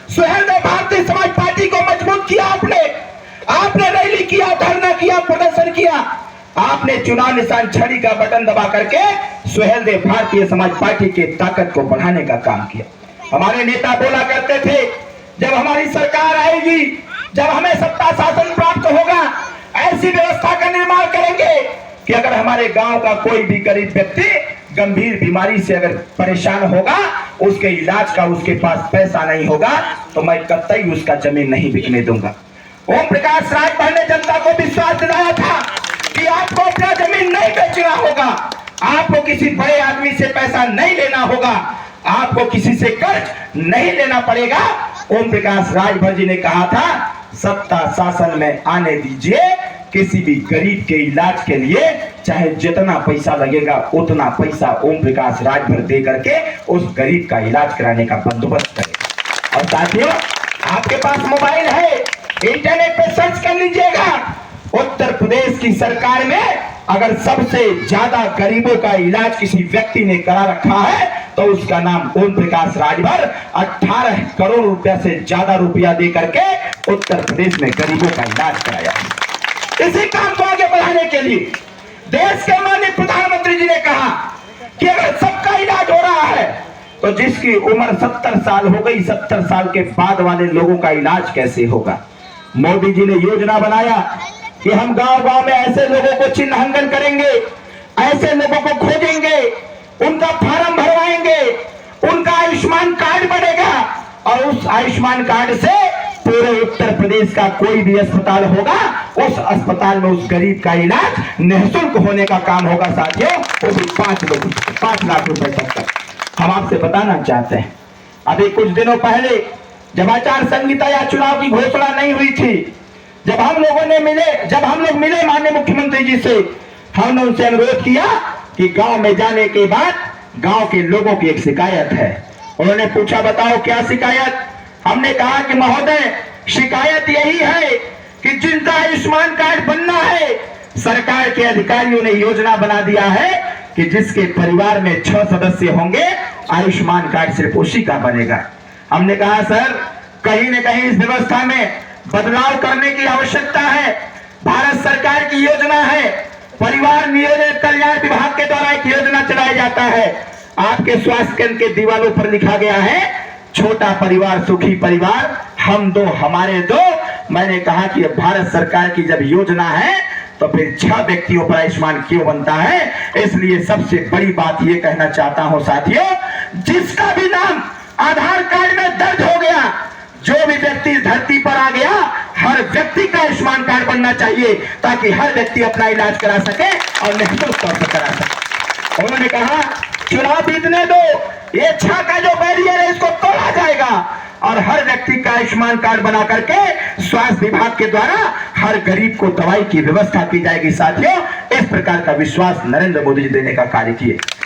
Suheldev Bharatiya Samaj party को मजबूत किया आपने रैली किया, धरना किया, प्रदर्शन किया, आपने चुनाव निशान छड़ी का बटन दबा करके सुहेलदेव भारतीय समाज पार्टी की ताकत को बढ़ाने का काम किया। हमारे नेता बोला करते थे, जब हमारी सरकार आएगी, जब हमें सत्ता शासन प्राप्त होगा, ऐसी व्यवस्था का निर्माण करेंगे कि अगर हमारे गांव का कोई भी गरीब व्यक्ति गंभीर बीमारी से अगर परेशान होगा, उसके इलाज का उसके पास पैसा नहीं होगा, तो मैं कतई उसका जमीन नहीं बिकने दूंगा। ओम प्रकाश राजभर ने जनता को विश्वास दिलाया था कि आपको अपना जमीन नहीं बेचना होगा, आपको किसी बड़े आदमी से पैसा नहीं लेना होगा, आपको किसी से कर्ज नहीं लेना पड़ेगा। ओम प्रकाश राजभर जी ने कहा था, सत्ता शासन में आने दीजिए, किसी भी गरीब के इलाज के लिए चाहे जितना पैसा लगेगा उतना पैसा ओम प्रकाश राजभर दे करके उस गरीब का इलाज कराने का बंदोबस्त करेगा। और साथियों, आपके पास मोबाइल है, इंटरनेट पे सर्च कर लीजिएगा, उत्तर प्रदेश की सरकार में अगर सबसे ज्यादा गरीबों का इलाज किसी व्यक्ति ने करा रखा है तो उसका नाम ओम प्रकाश राजभर। 18 करोड़ रुपया से ज्यादा रुपया दे करके उत्तर प्रदेश में गरीबों का इलाज कराया। इसी काम को आगे बढ़ाने के लिए देश के माननीय प्रधानमंत्री जी ने कहा कि अगर सबका इलाज हो रहा है तो जिसकी उम्र 70 साल हो गई, 70 साल के बाद वाले लोगों का इलाज कैसे होगा। मोदी जी ने योजना बनाया कि हम गांव-गांव में ऐसे लोगों को चिन्हांकन करेंगे, ऐसे लोगों को खोजेंगे, उनका फार्म भरवाएंगे, उनका आयुष्मान कार्ड बनेगा और उस आयुष्मान कार्ड से पूरे उत्तर प्रदेश का कोई भी अस्पताल होगा, उस अस्पताल में उस गरीब का इलाज निःशुल्क होने का काम होगा। साथियों, वो भी 5 लाख रुपए तक का। हम आपसे बताना चाहते हैं, अभी कुछ दिनों पहले जब आचार संहिता या चुनाव की घोषणा नहीं हुई थी, जब हम लोग मिले माननीय मुख्यमंत्री जी से, हमने उनसे अनुरोध किया कि गांव में जाने के बाद गांव के लोगों की एक शिकायत है। उन्होंने पूछा, बताओ क्या शिकायत। हमने कहा कि महोदय, शिकायत यही है कि जिनका आयुष्मान कार्ड बनना है, सरकार के अधिकारियों ने योजना बना दिया है कि जिसके परिवार में 6 सदस्य होंगे, आयुष्मान कार्ड सिर्फ उसी का बनेगा। हमने कहा, सर कहीं न कहीं इस व्यवस्था में बदलाव करने की आवश्यकता है। भारत सरकार की योजना है, परिवार नियोजन कल्याण विभाग के द्वारा एक योजना चलाया जाता है। आपके स्वास्थ्य केंद्र के दीवारों पर लिखा गया है, छोटा परिवार सुखी परिवार, हम दो हमारे दो। मैंने कहा कि भारत सरकार की जब योजना है तो फिर 6 व्यक्तियों पर आयुष्मान क्यों बनता है। इसलिए सबसे बड़ी बात यह कहना चाहता हूं साथियों, जिसका भी नाम आधार कार्ड में दर्ज हो गया, जो भी व्यक्ति धरती पर आ गया, हर व्यक्ति का आयुष्मान कार्ड बनना चाहिए ताकि हर व्यक्ति अपना इलाज करा सके और निःशुल्क तौर पर करा सके। उन्होंने कहा, चुनाव बीतने दो, ये 6 का जो बैरियर है इसको तोड़ा जाएगा और हर व्यक्ति का आयुष्मान कार्ड बना करके स्वास्थ्य विभाग के द्वारा हर गरीब को दवाई की व्यवस्था की जाएगी। साथियों, इस प्रकार का विश्वास नरेंद्र मोदी जी देने का कार्य किए।